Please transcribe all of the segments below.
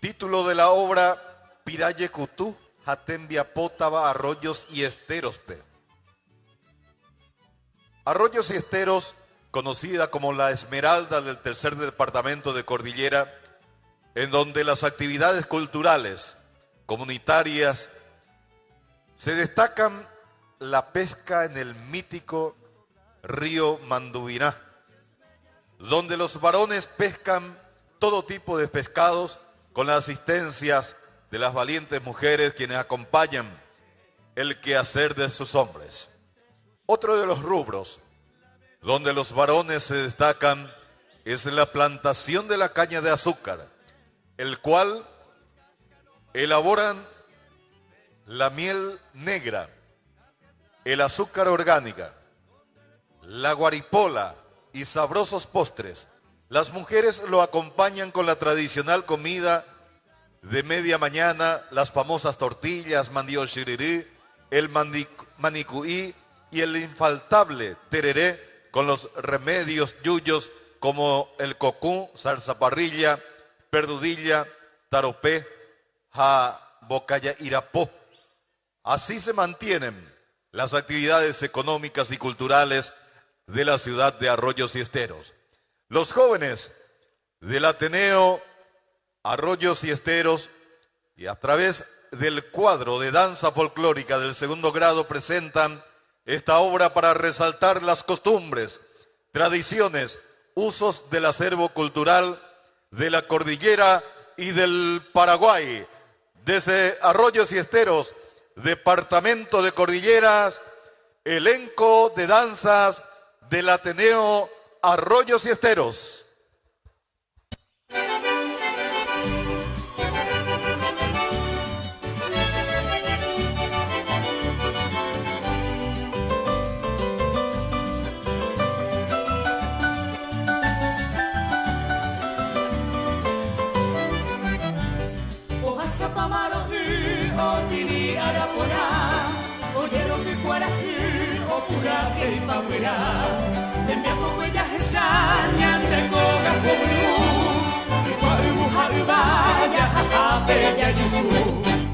Título de la obra: Piraye Cutú, Jatembia Pótava, Arroyos y Esteros. Arroyos y Esteros, conocida como la Esmeralda del tercer departamento de Cordillera, en donde las actividades culturales, comunitarias, se destacan la pesca en el mítico río Mandubiná, donde los varones pescan todo tipo de pescados con las asistencias de las valientes mujeres quienes acompañan el quehacer de sus hombres. Otro de los rubros donde los varones se destacan es la plantación de la caña de azúcar, el cual elaboran la miel negra, el azúcar orgánica, la guaripola y sabrosos postres. Las mujeres lo acompañan con la tradicional comida de media mañana, las famosas tortillas, mandío xirirí, el manicuí y el infaltable tereré, con los remedios yuyos como el cocú, salsa parrilla, perdudilla, taropé, bocaya irapó. Así se mantienen las actividades económicas y culturales de la ciudad de Arroyos y Esteros. Los jóvenes del Ateneo Arroyos y Esteros, y a través del cuadro de danza folclórica del segundo grado, presentan esta obra para resaltar las costumbres, tradiciones, usos del acervo cultural de la cordillera y del Paraguay. Desde Arroyos y Esteros, departamento de Cordilleras, elenco de danzas del Ateneo Arroyos y Esteros.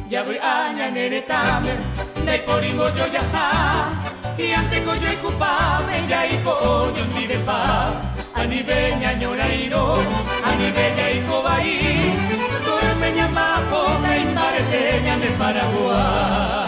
Ya voy a ñaneretame, de porimo yo ya ha, y ante coyo y cupame, ya y coyo en vive pa, a nivel ñañora y no, a nivel ya y cobaí, duerme ñama pota y mareteña de Paraguay.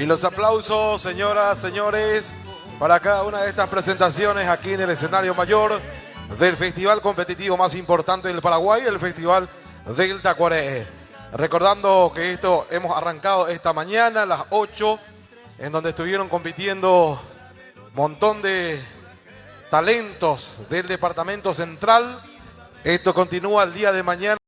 Y los aplausos, señoras, señores, para cada una de estas presentaciones aquí en el escenario mayor del festival competitivo más importante del Paraguay, el Festival del Tacuaré. Recordando que esto hemos arrancado esta mañana a las 8, en donde estuvieron compitiendo un montón de talentos del Departamento Central. Esto continúa el día de mañana.